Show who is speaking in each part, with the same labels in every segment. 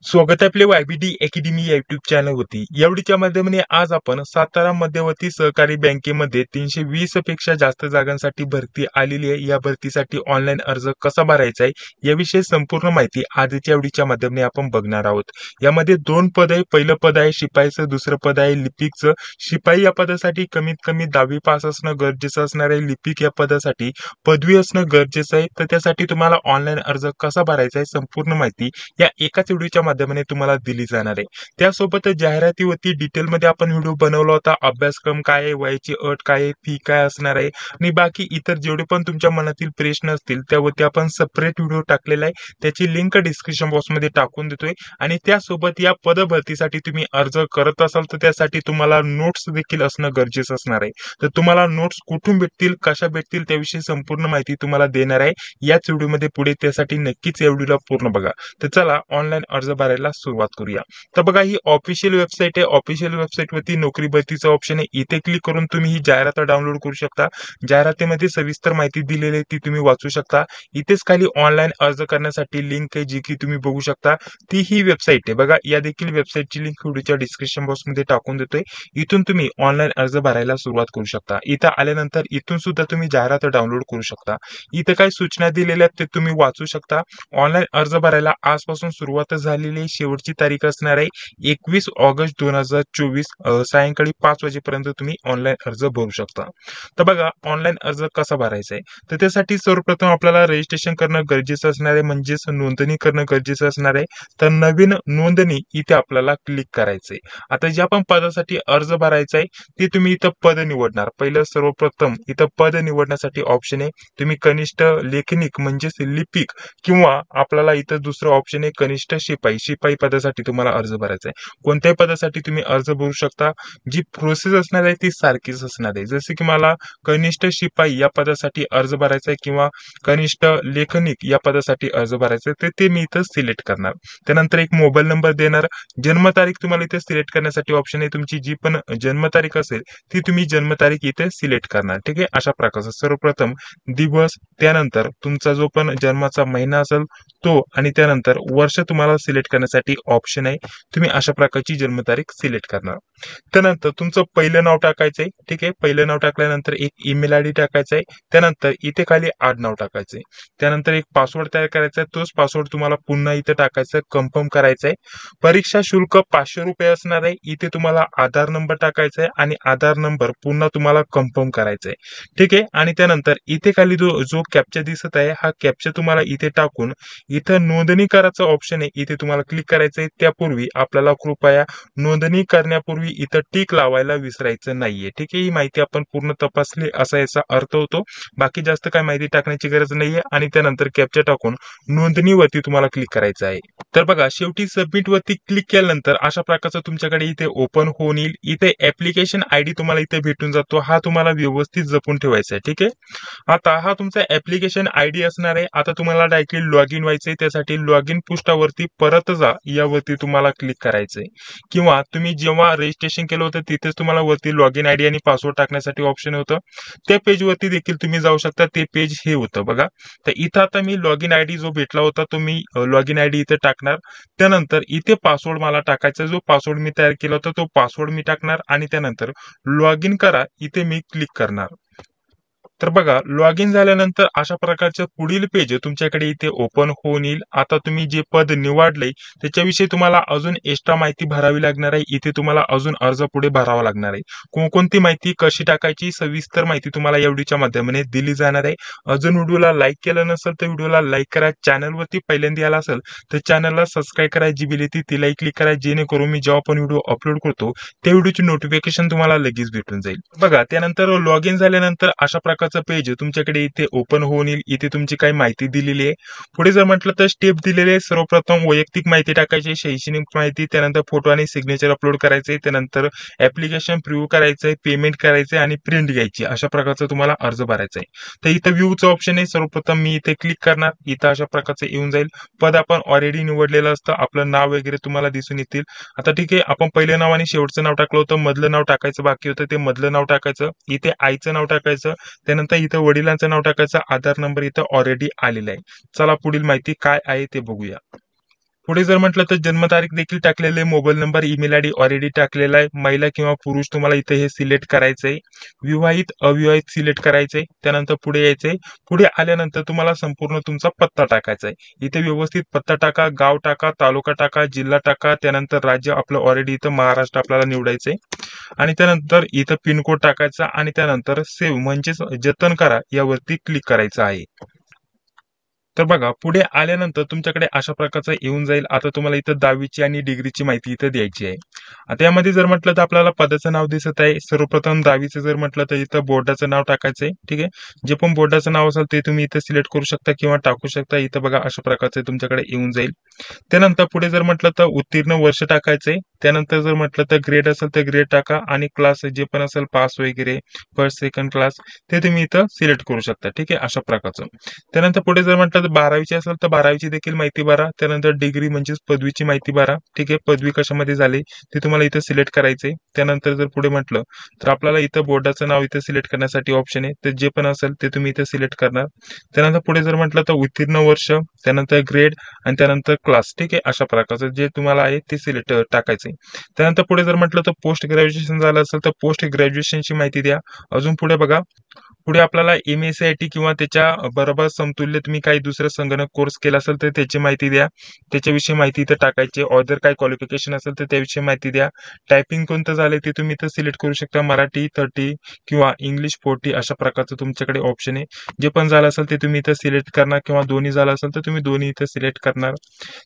Speaker 1: स्वागत आहे आपले YBD अकॅडमी या युट्यूब चॅनल होती. या व्हिडिओच्या माध्यमाने आज आपण सातारा मध्यवर्ती सहकारी बँकेमध्ये 320 पेक्षा जास्त जागांसाठी भरती आलेली आहे. या भरतीसाठी ऑनलाईन अर्ज कसा भरायचा आहे याविषयी संपूर्ण माहिती आजच्या व्हिडिओच्या माध्यमाने आपण बघणार आहोत. यामध्ये दोन पद आहे. पहिलं पद आहे शिपाईचं, दुसरं पद आहे लिपिकचं. शिपाई या पदासाठी कमीत कमी 10वी पास असणं गरजेचं असणार आहे. लिपिक या पदासाठी पदवी असणं गरजेचं आहे. तर त्यासाठी तुम्हाला ऑनलाईन अर्ज कसा भरायचा आहे संपूर्ण माहिती या एकाच व्हिडिओच्या माध्यमाने तुम्हाला दिली जाणार आहे. त्यासोबतच जाहिरातीवरती डिटेलमध्ये आपण व्हिडिओ बनवला होता. अभ्यासक्रम काय आहे, वयाची अट काय आहे, फी काय असणार आहे आणि बाकी इतर जेवढे पण तुमच्या मनातील प्रश्न असतील त्यावरती आपण सेपरेट व्हिडिओ टाकलेला आहे. त्याची लिंक डिस्क्रिप्शन बॉक्समध्ये टाकून देतोय आणि त्यासोबत या पदभरतीसाठी तुम्ही अर्ज करत असाल तर त्यासाठी तुम्हाला नोट्स देखील असणं गरजेचं असणार आहे. तर तुम्हाला नोट्स कुठून भेटतील, कशा भेटतील त्याविषयी संपूर्ण माहिती तुम्हाला देणार आहे याच व्हिडिओमध्ये पुढे. त्यासाठी नक्कीच या व्हिडिओला पूर्ण बघा. तर चला ऑनलाईन अर्ज भरायला सुरुवात करूया. तर बघा ही ऑफिशियल वेबसाईट आहे. ऑफिशियल वेबसाईट वरती नोकरी भरतीचा ऑप्शन आहे. इथे क्लिक करून तुम्ही ही जाहिरात डाउनलोड करू शकता. जाहिरातीमध्ये सविस्तर माहिती दिलेली आहे ती तुम्ही वाचू शकता. इथेच खाली ऑनलाईन अर्ज करण्यासाठी लिंक आहे जी की तुम्ही बघू शकता. ती ही वेबसाईट आहे. बघा या देखील वेबसाईटची लिंक व्हिडिओच्या डिस्क्रिप्शन बॉक्स मध्ये टाकून देतोय. इथून तुम्ही ऑनलाईन अर्ज भरायला सुरुवात करू शकता. इथं आल्यानंतर इथून सुद्धा तुम्ही जाहिरात डाउनलोड करू शकता. इथं काही सूचना दिलेल्या आहेत ते तुम्ही वाचू शकता. ऑनलाईन अर्ज भरायला आजपासून सुरुवात झालेली आहे. शेवटची तारीख असणार आहे 21 ऑगस्ट 2024 सायंकाळी 5 वाजेपर्यंत तुम्ही ऑनलाईन अर्ज भरू शकता. तर बघा ऑनलाईन अर्ज कसा भरायचा आहे. तर त्यासाठी सर्वप्रथम आपल्याला रजिस्ट्रेशन करणं गरजेचं असणार आहे, म्हणजेच नोंदणी करणं गरजेचं असणार आहे. तर नवीन नोंदणी इथे आपल्याला क्लिक करायचंय. आता ज्या पण पदासाठी अर्ज भरायचा आहे ते तुम्ही इथं पद निवडणार. पहिलं सर्वप्रथम इथं पद निवडण्यासाठी ऑप्शन आहे. तुम्ही कनिष्ठ लेखनिक म्हणजेच लिपिक किंवा आपल्याला इथं दुसरं ऑप्शन आहे कनिष्ठ शिपाई. शिपाई पदासाठी तुम्हाला अर्ज भरायचा आहे. कोणत्याही पदासाठी तुम्ही अर्ज भरू शकता. जी प्रोसेस असणार आहे ती सारखीच असणार आहे. जसे की मला कनिष्ठ शिपाई या पदासाठी अर्ज भरायचा आहे किंवा कनिष्ठ लेखनिक या पदासाठी अर्ज भरायचा आहे तर ते मी इथं सिलेक्ट करणार. त्यानंतर एक मोबाईल नंबर देणार. जन्मतारीख तुम्हाला इथे सिलेक्ट करण्यासाठी ऑप्शन आहे. तुमची जी पण जन्मतारीख असेल ती तुम्ही जन्मतारीख इथे सिलेक्ट करणार. ठीक आहे. अशा प्रकारचं सर्वप्रथम दिवस, त्यानंतर तुमचा जो पण जन्माचा महिना असेल तो आणि त्यानंतर वर्ष तुम्हाला सिलेक्ट करण्यासाठी ऑप्शन आहे. तुम्ही अशा प्रकारची जन्मतारीख सिलेक्ट करणार. त्यानंतर तुमचं पहिलं नाव टाकायचंय. ठीक आहे. पहिलं नाव टाकल्यानंतर एक ईमेल आयडी टाकायचा आहे. त्यानंतर इथे खाली आडनाव टाकायचंय. त्यानंतर एक पासवर्ड तयार करायचा आहे. तोच पासवर्ड तुम्हाला पुन्हा इथे टाकायचा, कन्फर्म करायचा आहे. परीक्षा शुल्क 500 रुपये असणार आहे. इथे तुम्हाला आधार नंबर टाकायचा आहे आणि आधार नंबर पुन्हा तुम्हाला कन्फर्म करायचा आहे. ठीक आहे. आणि त्यानंतर इथे खाली जो कॅप्चा दिसत आहे हा कॅप्चा तुम्हाला इथे टाकून इथं नोंदणी करायचं ऑप्शन आहे. इथे तुम्हाला क्लिक करायचंय. त्यापूर्वी आपल्याला कृपया नोंदणी करण्यापूर्वी इथं टिक लावायला विसरायचं नाहीये. ठीक आहे. ही माहिती आपण पूर्ण तपासली असा याचा अर्थ होतो. बाकी जास्त काय माहिती टाकण्याची गरज नाहीये. आणि त्यानंतर कॅप्चा टाकून नोंदणीवरती तुम्हाला क्लिक करायचं आहे. तर बघा शेवटी सबमिट वरती क्लिक केल्यानंतर अशा प्रकारचं तुमच्याकडे इथे ओपन होऊन येईल. इथे ऍप्लिकेशन आयडी तुम्हाला इथे भेटून जातो. हा तुम्हाला व्यवस्थित जपून ठेवायचा आहे. ठीक आहे. आता हा तुमचा ऍप्लिकेशन आयडी असणार आहे. आता तुम्हाला डायरेक्टली लॉग इन व्हायचंय. त्यासाठी लॉग इन पृष्ठावरती परत जा यावरती तुम्हाला क्लिक करायचंय किंवा तुम्ही जेव्हा रजिस्ट्रेशन केलं होतं तिथेच तुम्हाला वरती लॉग इन आयडी आणि पासवर्ड टाकण्यासाठी ऑप्शन होतं. त्या पेज वरती देखील तुम्ही जाऊ शकता. ते पेज हे होतं बघा. तर इथं आता मी लॉग इन आयडी जो भेटला होता तो मी लॉग इन आयडी इथे टाकणार. त्यानंतर इथे पासवर्ड मला टाकायचा. जो पासवर्ड मी तयार केला होता तो पासवर्ड मी टाकणार आणि त्यानंतर लॉग इन करा इथे मी क्लिक करणार. तर बघा लॉग इन झाल्यानंतर अशा प्रकारचं पुढील पेज तुमच्याकडे इथे ओपन होऊन येईल. आता तुम्ही जे पद निवडले त्याच्याविषयी तुम्हाला अजून एक्स्ट्रा माहिती भरावी लागणार आहे. इथे तुम्हाला अजून अर्ज पुढे भरावा लागणार आहे. कोणकोणती माहिती कशी टाकायची सविस्तर माहिती तुम्हाला या व्हिडिओच्या माध्यमाने दिली जाणार आहे. अजून व्हिडिओला लाईक केलं नसेल तर व्हिडिओला लाईक करा. चॅनलवरती पहिल्यांदा आला असेल तर चॅनलला सबस्क्राईब करा. जी बेल येते तिलाही क्लिक करा जेणेकरून मी जेव्हा पण व्हिडिओ अपलोड करतो त्या व्हिडिओची नोटिफिकेशन तुम्हाला लगेच भेटून जाईल. बघा त्यानंतर लॉग इन झाल्यानंतर अशा प्रकारचं पेज तुमच्याकडे इथे ओपन होऊन येईल. इथे तुमची काही माहिती दिलेली आहे. पुढे जर म्हटलं तर स्टेप दिलेले आहे. सर्वप्रथम वैयक्तिक माहिती टाकायची, शैक्षणिक माहिती, त्यानंतर फोटो आणि सिग्नेचर अपलोड करायचे, त्यानंतर ऍप्लिकेशन प्रिव्ह्यू करायचंय, पेमेंट करायचंय आणि प्रिंट घ्यायची. अशा प्रकारचा तुम्हाला अर्ज भरायचा आहे. तर इथं व्ह्यूचं ऑप्शन आहे. सर्वप्रथम मी इथे क्लिक करणार. इथं अशा प्रकारचं येऊन जाईल. पद आपण ऑलरेडी निवडलेलं असतं. आपलं नाव वगैरे तुम्हाला दिसून येतील. आता ठीक आहे. आपण पहिलं नाव आणि शेवटचं नाव टाकलं होतं. मधलं नाव टाकायचं बाकी होतं ते मधलं नाव टाकायचं. इथे आईचं नाव टाकायचं. त्यानंतर इथं वडिलांचं नाव टाकायचं. आधार नंबर इथं ऑलरेडी आलेला आहे. चला पुढील माहिती काय आहे ते बघूया. पुढे जर म्हटलं तर जन्मतारीख देखील टाकलेले, mobile number, email ID already टाकलेला आहे. महिला किंवा पुरुष तुम्हाला इथे हे सिलेक्ट करायचंय. विवाहित अविवाहित सिलेक्ट करायचंय. त्यानंतर पुढे यायचंय. पुढे आल्यानंतर तुम्हाला संपूर्ण तुमचा पत्ता टाकायचा आहे. इथे व्यवस्थित पत्ता टाका, गाव टाका, तालुका टाका, जिल्हा टाका. त्यानंतर राज्य आपलं ऑलरेडी इथं महाराष्ट्र आपल्याला निवडायचंय आणि त्यानंतर इथं पिनकोड टाकायचा आणि त्यानंतर सेव्ह म्हणजेच जतन करा यावरती क्लिक करायचं आहे. तर बघा पुढे आल्यानंतर तुमच्याकडे अशा प्रकारचं येऊन जाईल. आता तुम्हाला इथं 10वीची आणि डिग्रीची माहिती इथं द्यायची आहे. आता यामध्ये जर म्हटलं तर आपल्याला पदाचं नाव दिसत आहे. सर्वप्रथम 10वीचं जर म्हटलं तर इथं बोर्डाचं नाव टाकायचंय. ठीक आहे. जे पण बोर्डाचं नाव असेल ते तुम्ही इथं सिलेक्ट करू शकता किंवा टाकू शकता. इथं बघा अशा प्रकारचं तुमच्याकडे येऊन जाईल. त्यानंतर पुढे जर म्हटलं तर उत्तीर्ण वर्ष टाकायचंय. त्यानंतर जर म्हटलं तर ग्रेड असेल तर ग्रेड टाका आणि क्लास जे पण असेल पास वगैरे फर्स्ट सेकंड क्लास ते तुम्ही इथं सिलेक्ट करू शकता. ठीक आहे. अशा प्रकारचं. त्यानंतर पुढे जर म्हटलं तर 12वीची असेल तर 12वीची देखील माहिती भरा. त्यानंतर डिग्री म्हणजेच पदवीची माहिती भरा. ठीक आहे. पदवी कशामध्ये झाली ते तुम्हाला इथं सिलेक्ट करायचंय. त्यानंतर जर पुढे म्हटलं तर आपल्याला इथं बोर्डाचं नाव इथं सिलेक्ट करण्यासाठी ऑप्शन आहे. तर जे पण असेल ते तुम्ही इथं सिलेक्ट करणार. त्यानंतर पुढे जर म्हटलं तर उत्तीर्ण वर्ष, त्यानंतर ग्रेड आणि त्यानंतर क्लास. ठीक आहे. अशा प्रकारचं जे तुम्हाला आहे ते सिलेक्ट टाकायचंय. त्यानंतर पुढे जर म्हटलं तर पोस्ट ग्रॅज्युएशन झालं असेल तर पोस्ट ग्रॅज्युएशनची माहिती द्या. अजून पुढे बघा पुढे आपल्याला MSCIT किंवा त्याच्या बरोबर समतुल्य तुम्ही काही दुसरा संगणक कोर्स केला असेल तर त्याची माहिती द्या. त्याच्याविषयी माहिती इथं टाकायची. ऑदर काय क्वालिफिकेशन असेल तर त्याविषयी माहिती द्या. टायपिंग कोणतं झालंय ते तुम्ही इथं सिलेक्ट करू शकता. मराठी 30 किंवा इंग्लिश 40 अशा प्रकारचं तुमच्याकडे ऑप्शन आहे. जे पण झालं असेल ते तुम्ही इथं सिलेक्ट करणार किंवा दोन्ही झालं असेल तर तुम्ही दोन्ही इथं सिलेक्ट करणार.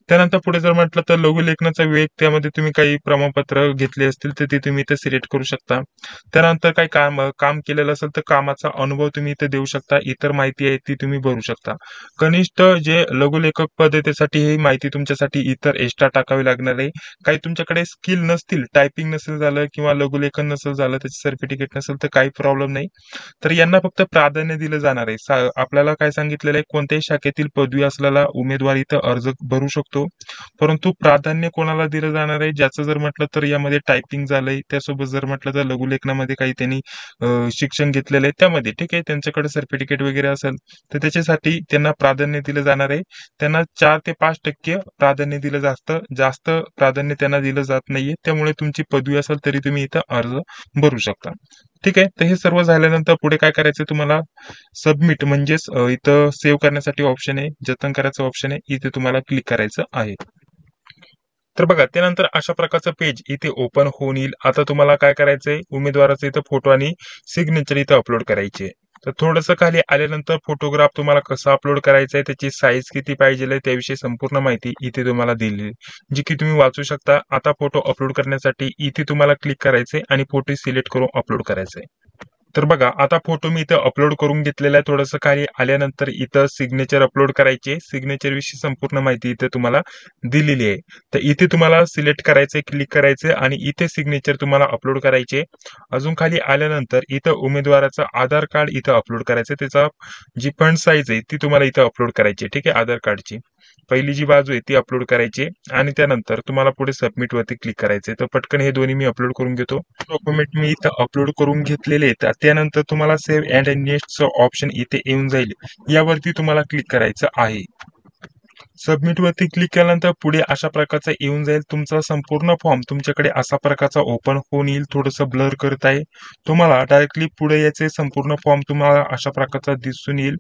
Speaker 1: त्यानंतर पुढे जर म्हटलं तर लघुलेखनाचा वेग त्यामध्ये तुम्ही काही प्रमाणपत्र घेतले असतील तर ते तुम्ही इथं सिलेक्ट करू शकता. त्यानंतर काही काम केलेलं असेल तर कामाचा अनुभव तुम्ही इथे देऊ शकता. इतर माहिती आहे ती तुम्ही भरू शकता. कनिष्ठ जे लघुलेखक पद आहे त्यासाठी ही माहिती तुमच्यासाठी इतर एक्स्ट्रा टाकावी लागणार आहे. काही तुमच्याकडे स्किल नसतील, टायपिंग नसेल झालं किंवा लघुलेखन नसेल झालं, त्याचे सर्टिफिकेट नसेल तर काही प्रॉब्लेम नाही. तर यांना फक्त प्राधान्य दिलं जाणार आहे. आपल्याला काय सांगितलेलं आहे, कोणत्याही शाखेतील पदवी असलेला उमेदवार इथं अर्ज भरू शकतो. परंतु प्राधान्य कोणाला दिलं जाणार आहे, ज्याचं जर म्हटलं तर यामध्ये टायपिंग झालंय, त्यासोबत जर म्हटलं तर लघुलेखनामध्ये काही त्यांनी शिक्षण घेतलेलं आहे त्यामध्ये. ठीक आहे. त्यांच्याकडे सर्टिफिकेट वगैरे असेल तर त्याच्यासाठी त्यांना प्राधान्य दिलं जाणार आहे. त्यांना 4 ते 5% प्राधान्य दिलं जास्त प्राधान्य त्यांना दिलं जात नाहीये. त्यामुळे तुमची पदवी असेल तरी तुम्ही इथं अर्ज भरू शकता. ठीक आहे. तर हे सर्व झाल्यानंतर पुढे काय करायचं तुम्हाला सबमिट म्हणजेच इथं सेव्ह करण्यासाठी ऑप्शन आहे, जतन करायचं ऑप्शन आहे, इथे तुम्हाला क्लिक करायचं आहे. तर बघा त्यानंतर अशा प्रकारचं पेज इथे ओपन होऊन येईल. आता तुम्हाला काय करायचंय, उमेदवाराचा इथं फोटो आणि सिग्नेचर इथं अपलोड करायचे. तर थोडंसं खाली आल्यानंतर फोटोग्राफ तुम्हाला कसा अपलोड करायचा आहे, त्याची साईज किती पाहिजे त्याविषयी संपूर्ण माहिती इथे तुम्हाला दिलेली जी की तुम्ही वाचू शकता. आता फोटो अपलोड करण्यासाठी इथे तुम्हाला क्लिक करायचंय आणि फोटो सिलेक्ट करून अपलोड करायचंय. तर बघा आता फोटो मी इथं अपलोड करून घेतलेला आहे. थोडंसं खाली आल्यानंतर इथं सिग्नेचर अपलोड करायचे. सिग्नेचर विषयी संपूर्ण माहिती इथे तुम्हाला दिलेली आहे. तर इथे तुम्हाला सिलेक्ट करायचंय, क्लिक करायचंय आणि इथे सिग्नेचर तुम्हाला अपलोड करायचे. अजून खाली आल्यानंतर इथं उमेदवाराचं आधार कार्ड इथं अपलोड करायचं. त्याचा जी फ्रंट साईज आहे ती तुम्हाला इथं अपलोड करायची. ठीक आहे. आधार कार्डची पहिली जी बाजू आहे ती अपलोड करायची आणि त्यानंतर तुम्हाला पुढे सबमिट वरती क्लिक करायचे. तर पटकन हे दोन्ही मी अपलोड करून घेतो. डॉक्युमेंट मी इथं अपलोड करून घेतलेले आहेत. त्यानंतर तुम्हाला सेव्ह अँड नेक्स्टचं ऑप्शन इथे येऊन जाईल. यावरती तुम्हाला क्लिक करायचं आहे. सबमिट वरती क्लिक केल्यानंतर पुढे अशा प्रकारचा येऊन जाईल. तुमचा संपूर्ण फॉर्म तुमच्याकडे असा प्रकारचा ओपन होऊन येईल. थोडंसं ब्लर करत आहे. तुम्हाला डायरेक्टली पुढे याचे संपूर्ण फॉर्म तुम्हाला अशा प्रकारचा दिसून येईल.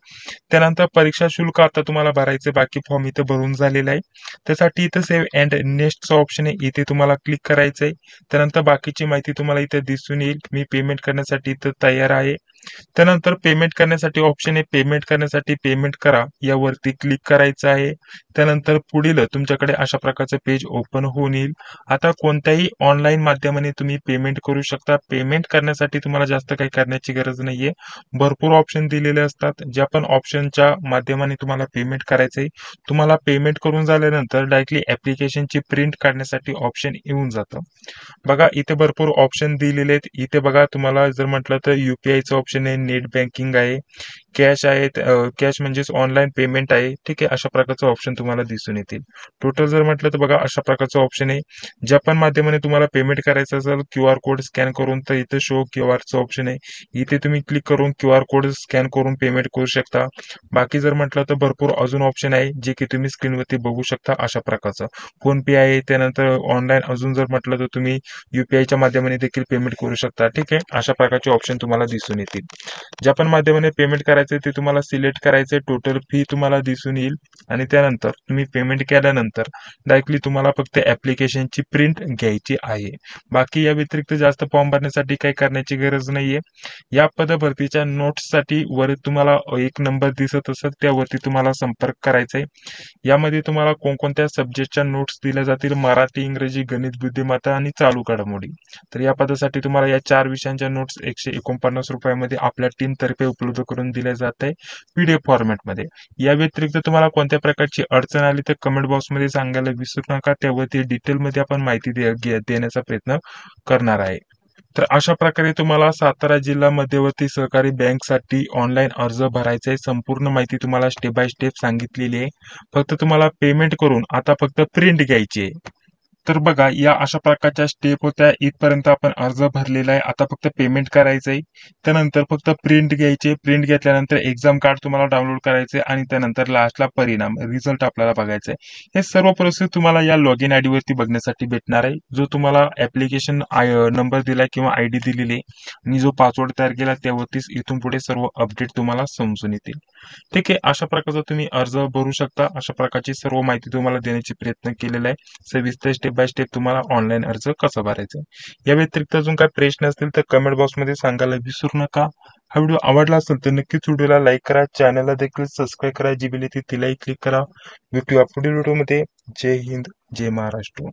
Speaker 1: त्यानंतर परीक्षा शुल्क आता तुम्हाला भरायचे बाकी फॉर्म इथे भरून झालेला आहे. त्यासाठी इथं सेव्ह अँड नेक्स्टचं ऑप्शन आहे, इथे तुम्हाला क्लिक करायचं आहे. त्यानंतर बाकीची माहिती तुम्हाला इथे दिसून येईल. मी पेमेंट करण्यासाठी इथं तयार आहे. त्यानंतर पेमेंट करण्यासाठी ऑप्शन आहे, पेमेंट करण्यासाठी पेमेंट करा यावरती क्लिक करायचं आहे. त्यानंतर पुढील तुमच्याकडे अशा प्रकारचं पेज ओपन होऊन येईल. आता कोणत्याही ऑनलाईन माध्यमाने तुम्ही पेमेंट करू शकता. पेमेंट करण्यासाठी तुम्हाला जास्त काही करण्याची गरज नाहीये. भरपूर ऑप्शन दिलेले असतात. ज्या पण ऑप्शनच्या माध्यमाने तुम्हाला पेमेंट करायचंय, तुम्हाला पेमेंट करून झाल्यानंतर डायरेक्टली ऍप्लिकेशनची प्रिंट काढण्यासाठी ऑप्शन येऊन जातं. बघा इथे भरपूर ऑप्शन दिलेले आहेत. इथे बघा तुम्हाला जर म्हटलं तर UPIचं ऑप्शन आहे, नेट बँकिंग आहे कॅश आहे, कॅश म्हणजेच ऑनलाईन पेमेंट आहे. ठीक आहे, अशा प्रकारचं ऑप्शन तुम्हाला दिसून येतील. टोटल जर म्हटलं तर बघा अशा प्रकारचं ऑप्शन आहे. ज्या पण माध्यमाने तुम्हाला पेमेंट करायचं असेल QR कोड स्कॅन करून, तर इथे शो क्यूआरचं ऑप्शन आहे. इथे तुम्ही क्लिक करून QR कोड स्कॅन करून पेमेंट करू शकता. बाकी जर म्हटलं तर भरपूर अजून ऑप्शन आहे जे की तुम्ही स्क्रीनवरती बघू शकता अशा प्रकारचं. फोन पे आहे, त्यानंतर ऑनलाईन अजून जर म्हटलं तर तुम्ही UPIच्या माध्यमाने देखील पेमेंट करू शकता. ठीक आहे, अशा प्रकारचे ऑप्शन तुम्हाला दिसून येतील. ज्या पण माध्यमाने पेमेंट करायचे ते तुम्हाला सिलेक्ट करायचे, टोटल फी तुम्हाला दिसून येईल आणि त्यानंतर तुम्ही पेमेंट केल्यानंतर डायरेक्टली तुम्हाला फक्त ऍप्लिकेशनची प्रिंट घ्यायची आहे. बाकी या व्यतिरिक्त जास्त फॉर्म भरण्यासाठी काही करण्याची गरज नाहीये. या पदभरतीच्या नोट्ससाठी वर तुम्हाला एक नंबर दिसत असेल त्यावरती तुम्हाला संपर्क करायचा आहे. यामध्ये तुम्हाला कोणकोणत्या सब्जेक्टच्या नोट्स दिल्या जातील, मराठी, इंग्रजी, गणित, बुद्धिमत्ता आणि चालू घडामोडी. तर या पदासाठी तुम्हाला या 4 विषयांच्या नोट्स ₹149 आपल्या टीम तर्फे उपलब्ध करून दिल्या जात आहे PDF फॉर्मॅटमध्ये. या व्यतिरिक्त तुम्हाला कोणत्या प्रकारची अडचण आली तर कमेंट बॉक्समध्ये सांगायला विसरू नका, त्यावरती डिटेलमध्ये आपण माहिती देण्याचा प्रयत्न करणार आहे. तर अशा प्रकारे तुम्हाला सातारा जिल्हा मध्यवर्ती सहकारी बँकसाठी ऑनलाईन अर्ज भरायचा आहे. संपूर्ण माहिती तुम्हाला स्टेप बाय स्टेप सांगितलेली आहे. फक्त तुम्हाला पेमेंट करून आता फक्त प्रिंट घ्यायची आहे. तर बघा या अशा प्रकारच्या स्टेप होत्या. इथपर्यंत आपण अर्ज भरलेला आहे. आता फक्त पेमेंट करायचं आहे. त्यानंतर फक्त प्रिंट घ्यायचे. प्रिंट घेतल्यानंतर एक्झाम कार्ड तुम्हाला डाउनलोड करायचे आणि त्यानंतर लास्टला परिणाम रिझल्ट आपल्याला बघायचा आहे. हे सर्व प्रोसेस तुम्हाला या लॉगिन आयडी वरती बघण्यासाठी भेटणार आहे. जो तुम्हाला ऍप्लिकेशन नंबर दिलाय किंवा ID दिलेली आहे आणि जो पासवर्ड तयार केला त्यावरतीच इथून पुढे सर्व अपडेट तुम्हाला समजून येतील. ठीक आहे, अशा प्रकारचा तुम्ही अर्ज भरू शकता. अशा प्रकारची सर्व माहिती तुम्हाला देण्याचे प्रयत्न केलेला आहे. सविस्तर स्टेप बाय स्टेप तुम्हाला ऑनलाईन अर्ज कसा भरायचा आहे. या व्यतिरिक्त अजून काही प्रश्न असतील तर कमेंट बॉक्समध्ये सांगायला विसरू नका. हा व्हिडिओ आवडला असेल तर नक्कीच व्हिडिओला लाईक करा, चॅनलला देखील सबस्क्राईब करा, जी बेल तिलाही क्लिक करा. भेटूया पुढील व्हिडिओमध्ये. जय हिंद, जय महाराष्ट्र.